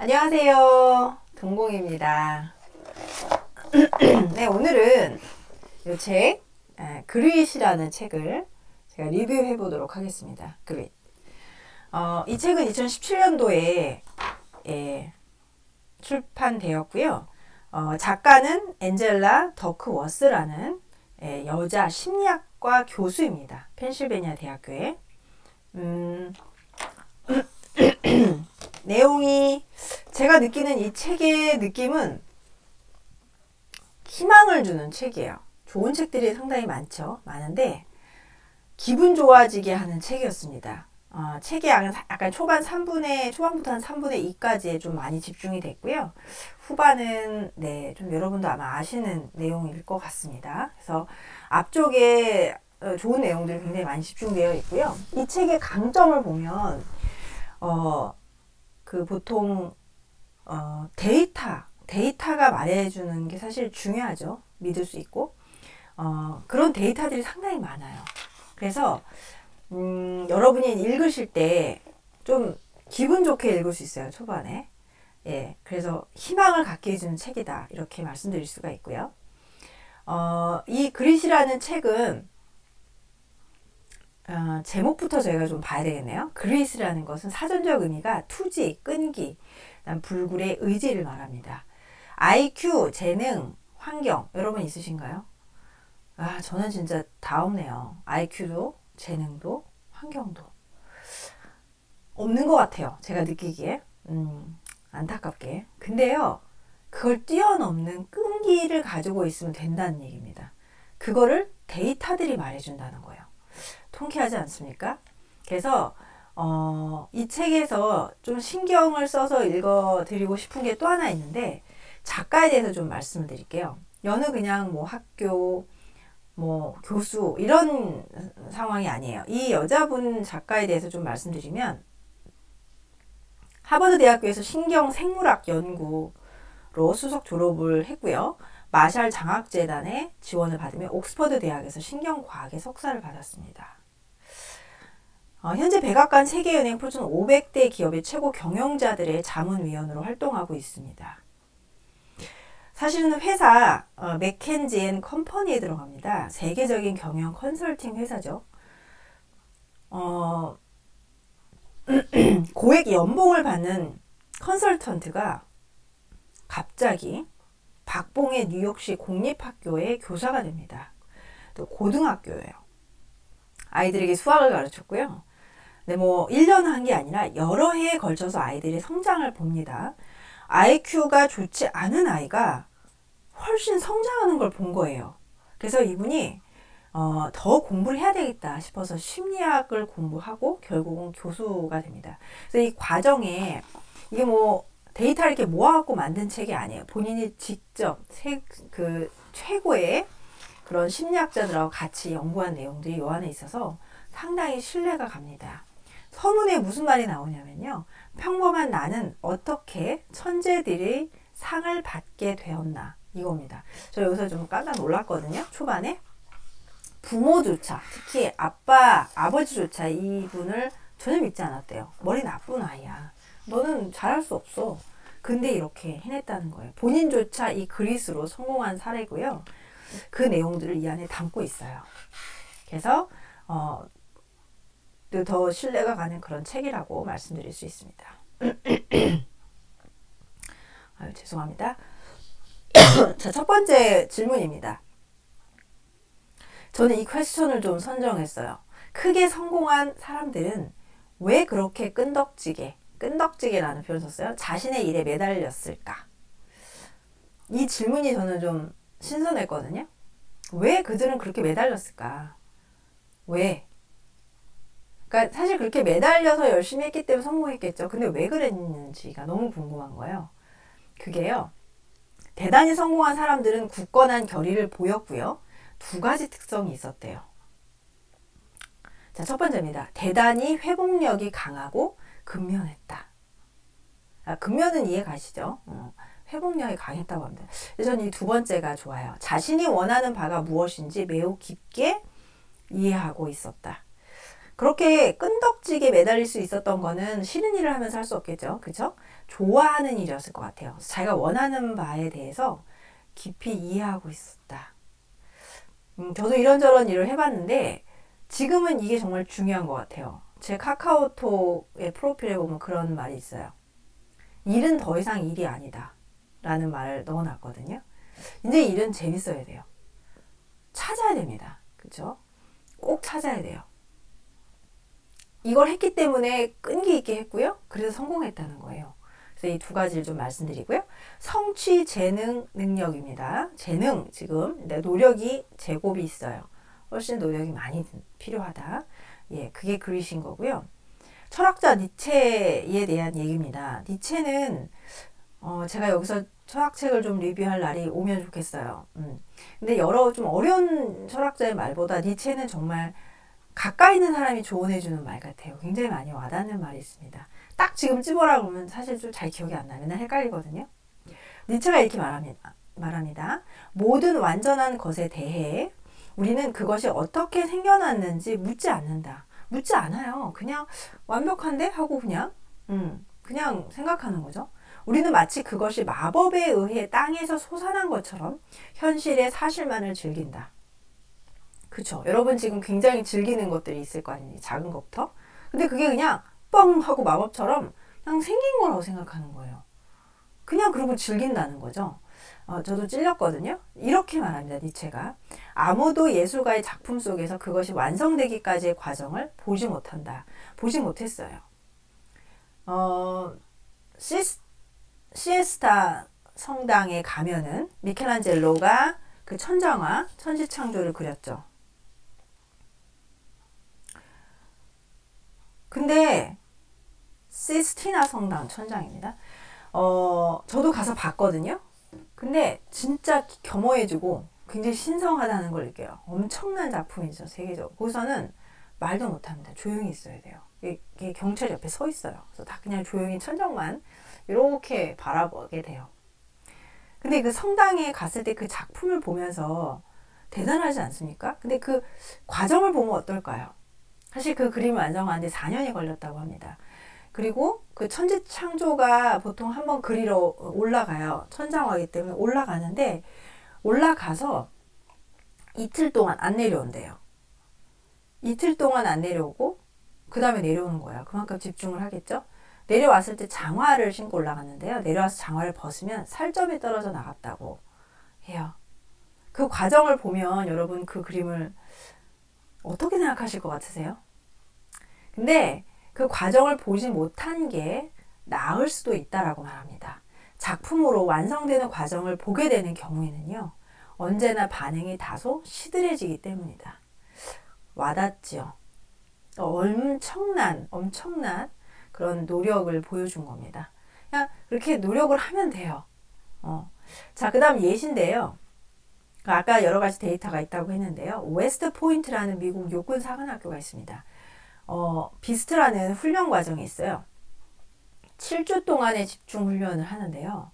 안녕하세요. 동공입니다. 네, 오늘은 이 책, 그릿이라는 책을 제가 리뷰해 보도록 하겠습니다. 그릿. 이 책은 2017년도에 출판되었고요. 작가는 엔젤라 더크워스라는 여자 심리학과 교수입니다. 펜실베니아 대학교에. 내용이 제가 느끼는 이 책의 느낌은 희망을 주는 책이에요. 좋은 책들이 상당히 많은데 기분 좋아지게 하는 책이었습니다. 책이 약간 초반부터 한 3분의 2까지에 좀 많이 집중이 됐고요. 후반은 좀 여러분도 아마 아시는 내용일 것 같습니다. 그래서 앞쪽에 좋은 내용들이 굉장히 많이 집중되어 있고요. 이 책의 강점을 보면 보통 데이터가 말해주는 게 사실 중요하죠. 믿을 수 있고 그런 데이터들이 상당히 많아요. 그래서 여러분이 읽으실 때 좀 기분 좋게 읽을 수 있어요. 초반에. 그래서 희망을 갖게 해주는 책이다. 이렇게 말씀드릴 수가 있고요. 이 그릿이라는 책은 제목부터 저희가 좀 봐야 되겠네요. 그릿이라는 것은 사전적 의미가 투지, 끈기, 불굴의 의지를 말합니다. IQ, 재능, 환경 여러분 있으신가요? 저는 진짜 다 없네요. IQ도, 재능도, 환경도 없는 것 같아요. 제가 느끼기에. 안타깝게. 근데요, 그걸 뛰어넘는 끈기를 가지고 있으면 된다는 얘기입니다. 그거를 데이터들이 말해준다는 거예요. 통쾌하지 않습니까? 그래서 이 책에서 좀 신경을 써서 읽어드리고 싶은 게 또 하나 있는데 작가에 대해서 좀 말씀을 드릴게요. 여느 그냥 학교, 교수 이런 상황이 아니에요. 이 여자분 작가에 대해서 좀 말씀드리면 하버드 대학교에서 신경생물학 연구로 수석 졸업을 했고요. 마샬 장학재단의 지원을 받으며 옥스퍼드 대학에서 신경과학의 석사를 받았습니다. 현재 백악관 세계은행 포춘 500대 기업의 최고 경영자들의 자문위원으로 활동하고 있습니다. 사실은 회사 맥켄지 앤 컴퍼니에 들어갑니다. 세계적인 경영 컨설팅 회사죠. 고액 연봉을 받는 컨설턴트가 갑자기 박봉의 뉴욕시 공립학교의 교사가 됩니다. 또 고등학교예요. 아이들에게 수학을 가르쳤고요. 근데 1년 한 게 아니라 여러 해에 걸쳐서 아이들의 성장을 봅니다. IQ가 좋지 않은 아이가 훨씬 성장하는 걸 본 거예요. 그래서 이분이 더 공부를 해야 되겠다 싶어서 심리학을 공부하고 결국은 교수가 됩니다. 그래서 이 과정에 이게 데이터를 이렇게 모아갖고 만든 책이 아니에요. 본인이 직접 최고의 그런 심리학자들하고 같이 연구한 내용들이 이 안에 있어서 상당히 신뢰가 갑니다. 서문에 무슨 말이 나오냐면요. 평범한 나는 어떻게 천재들의 상을 받게 되었나 이겁니다. 저 여기서 좀 깜짝 놀랐거든요. 초반에 부모조차 특히 아버지조차 이분을 전혀 믿지 않았대요. 머리 나쁜 아이야. 너는 잘할 수 없어. 근데 이렇게 해냈다는 거예요. 본인조차 이 그릿으로 성공한 사례고요. 그 내용들을 이 안에 담고 있어요. 그래서 더 신뢰가 가는 그런 책이라고 말씀드릴 수 있습니다. 죄송합니다. 자, 첫 번째 질문입니다. 저는 이 퀘스천을 좀 선정했어요. 크게 성공한 사람들은 왜 그렇게 끈덕지게라는 표현을 썼어요. 자신의 일에 매달렸을까? 이 질문이 저는 좀 신선했거든요. 왜 그들은 그렇게 매달렸을까? 왜? 그러니까 사실 그렇게 매달려서 열심히 했기 때문에 성공했겠죠. 근데 왜 그랬는지가 너무 궁금한 거예요. 그게요. 대단히 성공한 사람들은 굳건한 결의를 보였고요. 두 가지 특성이 있었대요. 자, 첫 번째입니다. 대단히 회복력이 강하고 근면했다. 근면은 이해 가시죠? 회복력이 강했다고 합니다. 저는 이 두 번째가 좋아요. 자신이 원하는 바가 무엇인지 매우 깊게 이해하고 있었다. 그렇게 끈덕지게 매달릴 수 있었던 거는 싫은 일을 하면서 할 수 없겠죠. 그쵸? 좋아하는 일이었을 것 같아요. 자기가 원하는 바에 대해서 깊이 이해하고 있었다. 저도 이런저런 일을 해봤는데 지금은 이게 정말 중요한 것 같아요. 제 카카오톡의 프로필에 보면 그런 말이 있어요. 일은 더 이상 일이 아니다 라는 말을 넣어놨거든요. 이제 일은 재밌어야 돼요. 찾아야 됩니다. 그쵸? 꼭 찾아야 돼요. 이걸 했기 때문에 끈기 있게 했고요. 그래서 성공했다는 거예요. 그래서 이 두 가지를 좀 말씀드리고요. 성취, 재능, 능력입니다. 재능, 지금 노력이 제곱이 있어요. 훨씬 노력이 많이 필요하다. 예, 그게 그리신 거고요. 철학자 니체에 대한 얘기입니다. 니체는 제가 여기서 철학책을 좀 리뷰할 날이 오면 좋겠어요. 근데 여러 좀 어려운 철학자의 말보다 니체는 정말 가까이 있는 사람이 조언해주는 말 같아요. 굉장히 많이 와닿는 말이 있습니다. 딱 지금 찝어라 그러면 사실 좀 잘 기억이 안 나요. 맨날 헷갈리거든요. 니체가 이렇게 말합니다. 모든 완전한 것에 대해 우리는 그것이 어떻게 생겨났는지 묻지 않는다. 묻지 않아요. 그냥 완벽한데? 하고 그냥 생각하는 거죠. 우리는 마치 그것이 마법에 의해 땅에서 솟아난 것처럼 현실의 사실만을 즐긴다. 그쵸? 여러분 지금 굉장히 즐기는 것들이 있을 거 아니에요. 작은 것부터. 근데 그게 그냥 뻥 하고 마법처럼 그냥 생긴 거라고 생각하는 거예요. 그냥 그러고 즐긴다는 거죠. 저도 찔렸거든요. 이렇게 말합니다. 니체가. 아무도 예술가의 작품 속에서 그것이 완성되기까지의 과정을 보지 못한다. 보지 못했어요. 시에스타 성당에 가면은 미켈란젤로가 그 천장화, 천지창조를 그렸죠. 근데 시스티나 성당 천장입니다. 저도 가서 봤거든요. 근데 진짜 겸허해지고 굉장히 신성하다는 걸 느껴요. 엄청난 작품이죠. 세계적으로. 거기서는 말도 못합니다. 조용히 있어야 돼요. 이게 경찰 옆에 서 있어요. 그래서 다 그냥 조용히 천장만 이렇게 바라보게 돼요. 근데 그 성당에 갔을 때 그 작품을 보면서 대단하지 않습니까? 근데 그 과정을 보면 어떨까요? 사실 그 그림을 완성하는데 4년이 걸렸다고 합니다. 그리고 그 천지창조가 보통 한번 그리러 올라가요. 천장화기 때문에 올라가는데 올라가서 이틀 동안 안 내려온대요. 이틀 동안 안 내려오고 그 다음에 내려오는 거예요. 그만큼 집중을 하겠죠. 내려왔을 때 장화를 신고 올라갔는데요. 내려와서 장화를 벗으면 살점이 떨어져 나갔다고 해요. 그 과정을 보면 여러분 그 그림을 어떻게 생각하실 것 같으세요? 근데 그 과정을 보지 못한 게 나을 수도 있다라고 말합니다. 작품으로 완성되는 과정을 보게 되는 경우에는요. 언제나 반응이 다소 시들해지기 때문이다. 와닿지요. 엄청난 그런 노력을 보여준 겁니다. 그냥 그렇게 노력을 하면 돼요. 자, 그 다음 예시인데요. 아까 여러 가지 데이터가 있다고 했는데요. 웨스트 포인트라는 미국 육군 사관학교가 있습니다. 비스트라는 훈련 과정이 있어요. 7주 동안의 집중 훈련을 하는데요.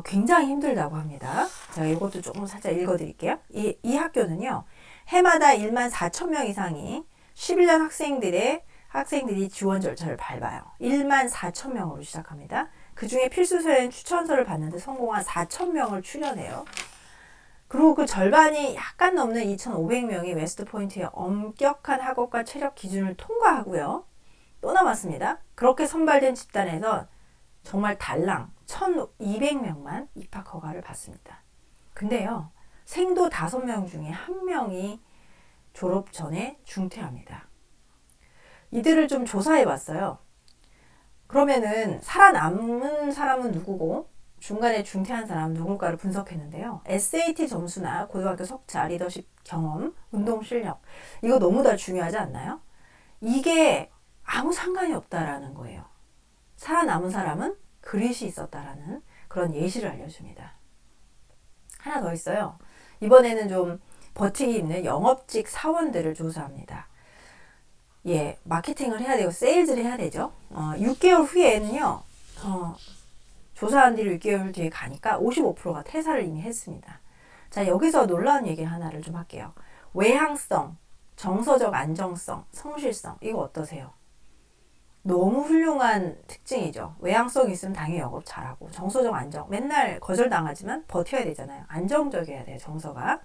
굉장히 힘들다고 합니다. 제가 이것도 조금 살짝 읽어드릴게요. 이 학교는요. 해마다 1만 4천 명 이상이 11년 학생들이 지원 절차를 밟아요. 1만 4천 명으로 시작합니다. 그 중에 필수서엔 추천서를 받는데 성공한 4천 명을 출연해요. 그리고 그 절반이 약간 넘는 2,500명이 웨스트포인트의 엄격한 학업과 체력 기준을 통과하고요. 또 남았습니다. 그렇게 선발된 집단에서 정말 달랑 1,200명만 입학 허가를 받습니다. 근데요. 생도 5명 중에 1명이 졸업 전에 중퇴합니다. 이들을 좀 조사해 봤어요. 그러면은 살아남은 사람은 누구고 중간에 중퇴한 사람 누굴까를 분석했는데요. SAT 점수나 고등학교 석차, 리더십 경험, 운동 실력 이거 너무 다 중요하지 않나요? 이게 아무 상관이 없다라는 거예요. 살아남은 사람은 그릿이 있었다라는 그런 예시를 알려줍니다. 하나 더 있어요. 이번에는 좀 버티기 있는 영업직 사원들을 조사합니다. 예, 마케팅을 해야 되고 세일즈를 해야 되죠. 6개월 후에는요. 조사한 뒤로 6개월 뒤에 가니까 55%가 퇴사를 이미 했습니다. 자, 여기서 놀라운 얘기 하나를 좀 할게요. 외향성, 정서적 안정성, 성실성, 이거 어떠세요? 너무 훌륭한 특징이죠. 외향성 있으면 당연히 영업 잘하고, 정서적 안정, 맨날 거절당하지만 버텨야 되잖아요. 안정적이어야 돼요, 정서가.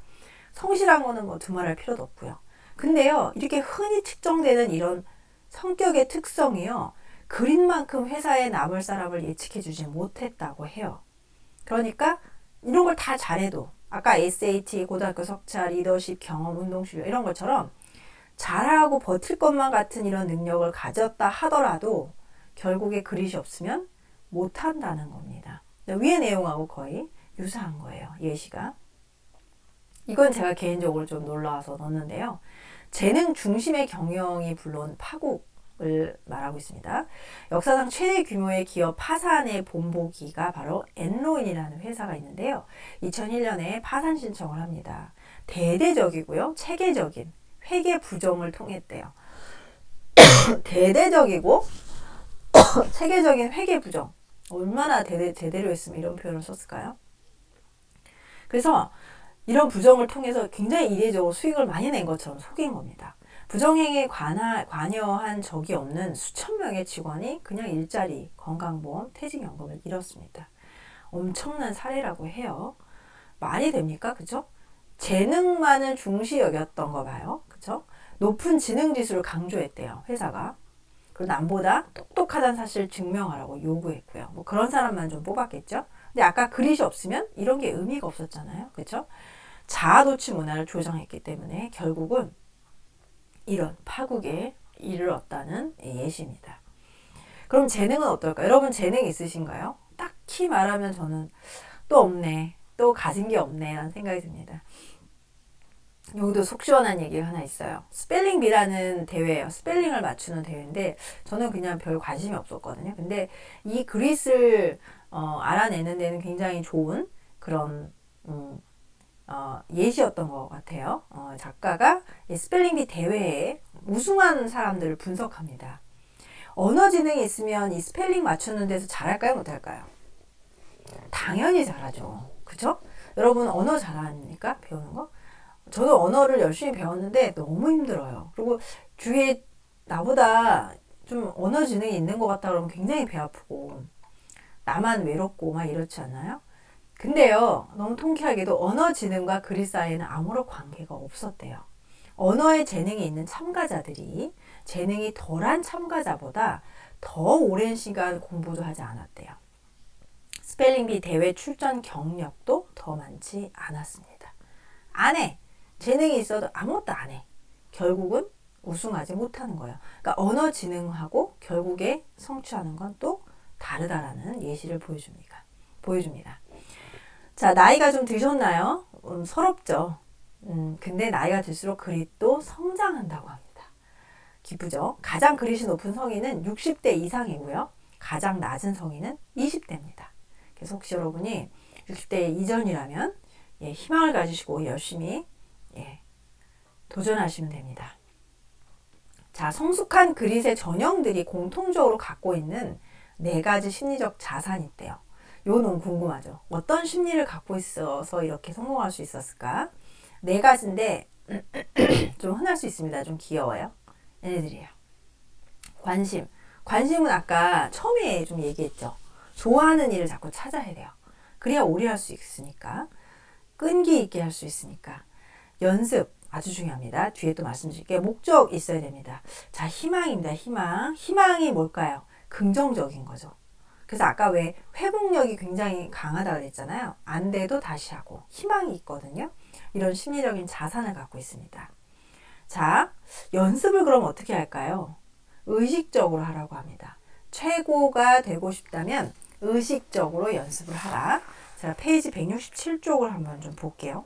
성실한 거는 뭐 두말할 필요도 없고요. 근데요, 이렇게 흔히 측정되는 이런 성격의 특성이요, 그린만큼 회사에 남을 사람을 예측해 주지 못했다고 해요. 그러니까 이런 걸 다 잘해도, 아까 SAT, 고등학교 석차, 리더십, 경험, 운동실력 이런 것처럼 잘하고 버틸 것만 같은 이런 능력을 가졌다 하더라도 결국에 그릿이 없으면 못한다는 겁니다. 위의 내용하고 거의 유사한 거예요, 예시가. 이건 제가 개인적으로 좀 놀라워서 넣었는데요. 재능 중심의 경영이 불러온 파국을 말하고 있습니다. 역사상 최대 규모의 기업 파산의 본보기가 바로 엔로인이라는 회사가 있는데요. 2001년에 파산 신청을 합니다. 대대적이고요, 체계적인 회계 부정을 통했대요. 대대적이고 체계적인 회계 부정. 얼마나 제대로 했으면 이런 표현을 썼을까요? 그래서 이런 부정을 통해서 굉장히 이례적으로 수익을 많이 낸 것처럼 속인 겁니다. 부정행위에 관여한 적이 없는 수천 명의 직원이 그냥 일자리, 건강보험, 퇴직연금을 잃었습니다. 엄청난 사례라고 해요. 말이 됩니까? 그죠? 재능만을 중시 여겼던 거 봐요. 그죠? 높은 지능 지수를 강조했대요, 회사가. 그리고 남보다 똑똑하다는 사실을 증명하라고 요구했고요. 뭐 그런 사람만 좀 뽑았겠죠? 근데 아까 그릿이 없으면 이런 게 의미가 없었잖아요. 그죠? 자아도취 문화를 조장했기 때문에 결국은 이런 파국에 이르렀다는 예시입니다. 그럼 재능은 어떨까요? 여러분 재능 있으신가요? 딱히 말하면 저는 또 없네, 또 가진 게 없네 라는 생각이 듭니다. 여기도 속 시원한 얘기가 하나 있어요. 스펠링 비라는 대회예요. 스펠링을 맞추는 대회인데 저는 그냥 별 관심이 없었거든요. 근데 이 그릿을 알아내는 데는 굉장히 좋은 그런 예시였던 것 같아요. 작가가 이 스펠링 비 대회에 우승한 사람들을 분석합니다. 언어 지능이 있으면 이 스펠링 맞추는 데서 잘할까요? 못할까요? 당연히 잘하죠. 그죠? 여러분 언어 잘합니까? 배우는 거? 저도 언어를 열심히 배웠는데 너무 힘들어요. 그리고 주위에 나보다 좀 언어 지능이 있는 것 같다 그러면 굉장히 배 아프고 나만 외롭고 막 이렇지 않나요? 근데요, 너무 통쾌하게도 언어 지능과 그릿 사이에는 아무런 관계가 없었대요. 언어에 재능이 있는 참가자들이 재능이 덜한 참가자보다 더 오랜 시간 공부도 하지 않았대요. 스펠링비 대회 출전 경력도 더 많지 않았습니다. 안 해. 재능이 있어도 아무것도 안 해. 결국은 우승하지 못하는 거예요. 그러니까 언어 지능하고 결국에 성취하는 건 또 다르다라는 예시를 보여줍니다. 자, 나이가 좀 드셨나요? 서럽죠. 근데 나이가 들수록 그릿도 성장한다고 합니다. 기쁘죠? 가장 그릿이 높은 성인은 60대 이상이고요. 가장 낮은 성인은 20대입니다. 그래서 혹시 여러분이 60대 이전이라면 희망을 가지시고 열심히 도전하시면 됩니다. 자, 성숙한 그릿의 전형들이 공통적으로 갖고 있는 4가지 심리적 자산이 있대요. 이거 너무 궁금하죠. 어떤 심리를 갖고 있어서 이렇게 성공할 수 있었을까? 4가지인데 좀 흔할 수 있습니다. 좀 귀여워요. 얘네들이에요. 관심. 관심은 아까 처음에 좀 얘기했죠. 좋아하는 일을 자꾸 찾아야 돼요. 그래야 오래 할 수 있으니까. 끈기 있게 할 수 있으니까. 연습. 아주 중요합니다. 뒤에 또 말씀드릴게요. 목적 있어야 됩니다. 자, 희망입니다. 희망. 희망이 뭘까요? 긍정적인 거죠. 그래서 아까 왜 회복력이 굉장히 강하다고 그랬잖아요. 안 돼도 다시 하고 희망이 있거든요. 이런 심리적인 자산을 갖고 있습니다. 자, 연습을 그럼 어떻게 할까요? 의식적으로 하라고 합니다. 최고가 되고 싶다면 의식적으로 연습을 하라. 제가 페이지 167쪽을 한번 좀 볼게요.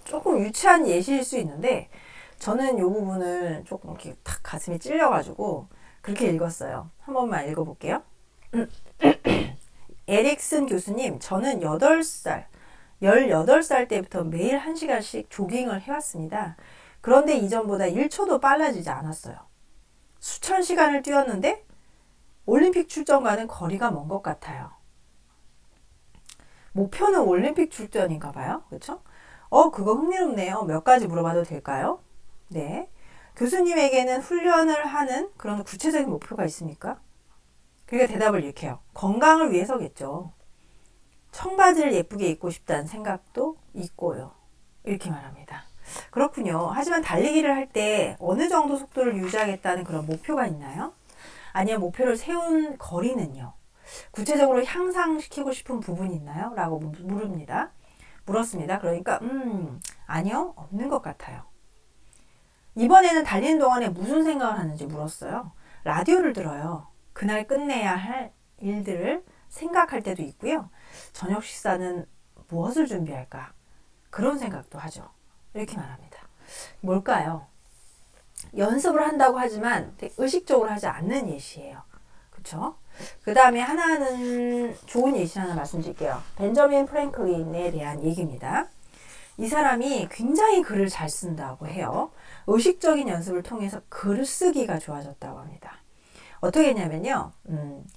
조금 유치한 예시일 수 있는데 저는 이 부분을 조금 이렇게 탁 가슴이 찔려가지고 그렇게 읽었어요. 한 번만 읽어볼게요. 에릭슨 교수님, 저는 18살 때부터 매일 1시간씩 조깅을 해왔습니다. 그런데 이전보다 1초도 빨라지지 않았어요. 수천 시간을 뛰었는데 올림픽 출전과는 거리가 먼 것 같아요. 목표는 올림픽 출전인가 봐요. 그렇죠? 그거 흥미롭네요. 몇 가지 물어봐도 될까요? 네. 교수님에게는 훈련을 하는 그런 구체적인 목표가 있습니까? 그러니까 대답을 이렇게 해요. 건강을 위해서겠죠. 청바지를 예쁘게 입고 싶다는 생각도 있고요. 이렇게 말합니다. 그렇군요. 하지만 달리기를 할 때 어느 정도 속도를 유지하겠다는 그런 목표가 있나요? 아니면 목표를 세운 거리는요? 구체적으로 향상시키고 싶은 부분이 있나요? 라고 물었습니다. 그러니까 아니요. 없는 것 같아요. 이번에는 달리는 동안에 무슨 생각을 하는지 물었어요. 라디오를 들어요. 그날 끝내야 할 일들을 생각할 때도 있고요. 저녁 식사는 무엇을 준비할까? 그런 생각도 하죠. 이렇게 말합니다. 뭘까요? 연습을 한다고 하지만 되게 의식적으로 하지 않는 예시예요. 그쵸? 그 다음에 하나는 좋은 예시 하나 말씀드릴게요. 벤저민 프랭클린에 대한 얘기입니다. 이 사람이 굉장히 글을 잘 쓴다고 해요. 의식적인 연습을 통해서 글 쓰기가 좋아졌다고 합니다. 어떻게 했냐면요.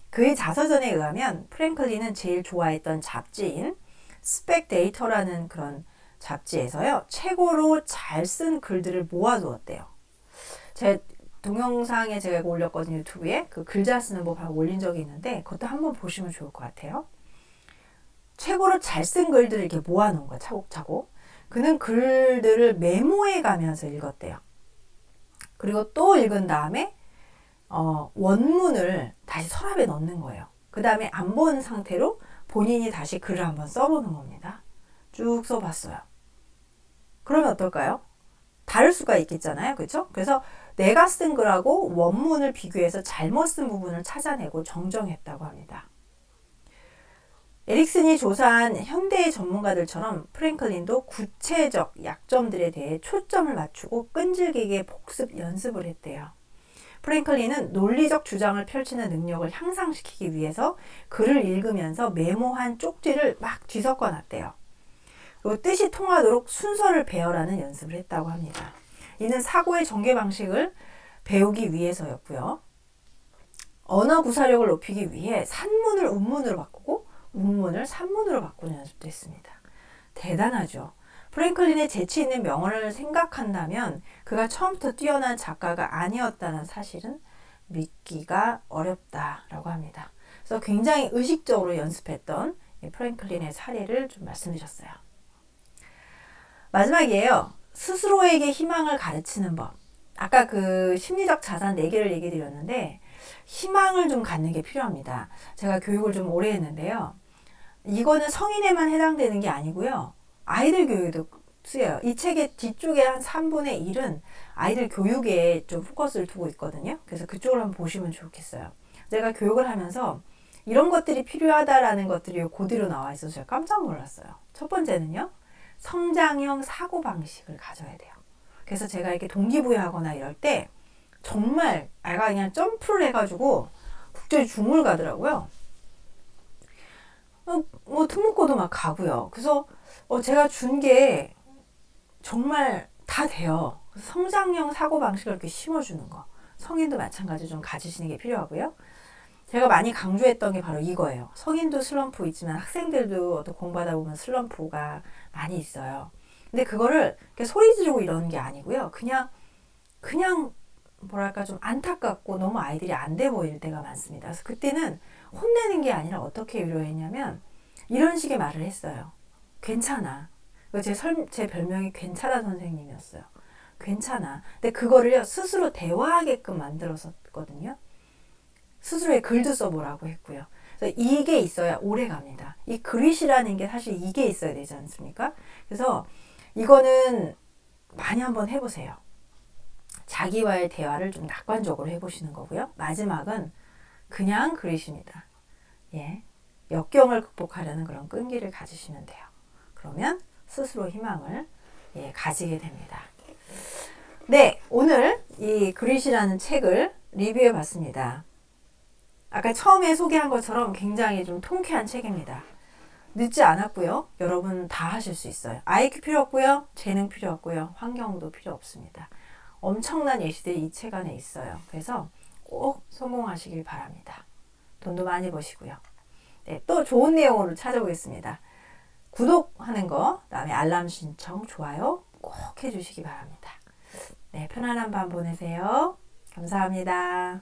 그의 자서전에 의하면 프랭클린은 제일 좋아했던 잡지인 스펙데이터라는 그런 잡지에서요. 최고로 잘 쓴 글들을 모아두었대요. 제 동영상에 제가 올렸거든요. 유튜브에. 그 글 잘 쓰는 법 하고 올린 적이 있는데 그것도 한번 보시면 좋을 것 같아요. 최고로 잘 쓴 글들을 이렇게 모아놓은 거야. 차곡차곡. 그는 글들을 메모해 가면서 읽었대요. 그리고 또 읽은 다음에 원문을 다시 서랍에 넣는 거예요. 그 다음에 안 본 상태로 본인이 다시 글을 한번 써보는 겁니다. 쭉 써봤어요. 그러면 어떨까요? 다를 수가 있겠잖아요. 그렇죠? 그래서 내가 쓴 글하고 원문을 비교해서 잘못 쓴 부분을 찾아내고 정정했다고 합니다. 에릭슨이 조사한 현대의 전문가들처럼 프랭클린도 구체적 약점들에 대해 초점을 맞추고 끈질기게 복습 연습을 했대요. 프랭클린은 논리적 주장을 펼치는 능력을 향상시키기 위해서 글을 읽으면서 메모한 쪽지를 막 뒤섞어 놨대요. 그리고 뜻이 통하도록 순서를 배열하는 연습을 했다고 합니다. 이는 사고의 전개 방식을 배우기 위해서였고요. 언어 구사력을 높이기 위해 산문을 운문으로 바꾸고 운문을 산문으로 바꾸는 연습도 했습니다. 대단하죠. 프랭클린의 재치 있는 명언을 생각한다면 그가 처음부터 뛰어난 작가가 아니었다는 사실은 믿기가 어렵다라고 합니다. 그래서 굉장히 의식적으로 연습했던 프랭클린의 사례를 좀 말씀드렸어요. 마지막이에요. 스스로에게 희망을 가르치는 법. 아까 그 심리적 자산 4개를 얘기 드렸는데 희망을 좀 갖는 게 필요합니다. 제가 교육을 좀 오래 했는데요. 이거는 성인에만 해당되는 게 아니고요. 아이들 교육에도 쓰여요. 이 책의 뒤쪽에 한 3분의 1은 아이들 교육에 좀 포커스를 두고 있거든요. 그래서 그쪽을 한번 보시면 좋겠어요. 제가 교육을 하면서 이런 것들이 필요하다라는 것들이 고대로 나와 있어서 제가 깜짝 놀랐어요. 첫 번째는요. 성장형 사고방식을 가져야 돼요. 그래서 제가 이렇게 동기부여하거나 이럴 때 정말 아이가 그냥 점프를 해가지고 국제에 줌을 가더라고요. 특목고도 막 가고요. 그래서 제가 준 게 정말 다 돼요. 성장형 사고방식을 이렇게 심어주는 거. 성인도 마찬가지로 좀 가지시는 게 필요하고요. 제가 많이 강조했던 게 바로 이거예요. 성인도 슬럼프 있지만 학생들도 또 공부하다 보면 슬럼프가 많이 있어요. 근데 그거를 이렇게 소리 지르고 이러는 게 아니고요. 그냥 뭐랄까 좀 안타깝고 너무 아이들이 안 돼 보일 때가 많습니다. 그래서 그때는 혼내는 게 아니라 어떻게 위로했냐면 이런 식의 말을 했어요. 괜찮아. 제 별명이 괜찮아 선생님이었어요. 괜찮아. 근데 그거를요 스스로 대화하게끔 만들었었거든요. 스스로의 글도 써보라고 했고요. 그래서 이게 있어야 오래 갑니다. 이 그릿이라는 게 사실 이게 있어야 되지 않습니까? 그래서 이거는 많이 한번 해보세요. 자기와의 대화를 좀 낙관적으로 해보시는 거고요. 마지막은 그냥 그릿입니다. 예, 역경을 극복하려는 그런 끈기를 가지시면 돼요. 그러면 스스로 희망을 가지게 됩니다. 네, 오늘 이 그릿이라는 책을 리뷰해 봤습니다. 아까 처음에 소개한 것처럼 굉장히 좀 통쾌한 책입니다. 늦지 않았고요. 여러분 다 하실 수 있어요. IQ 필요 없고요. 재능 필요 없고요. 환경도 필요 없습니다. 엄청난 예시들이 이 책 안에 있어요. 그래서 꼭 성공하시길 바랍니다. 돈도 많이 버시고요. 네, 또 좋은 내용으로 찾아오겠습니다. 구독하는 거, 그다음에 알람 신청, 좋아요 꼭 해주시기 바랍니다. 네, 편안한 밤 보내세요. 감사합니다.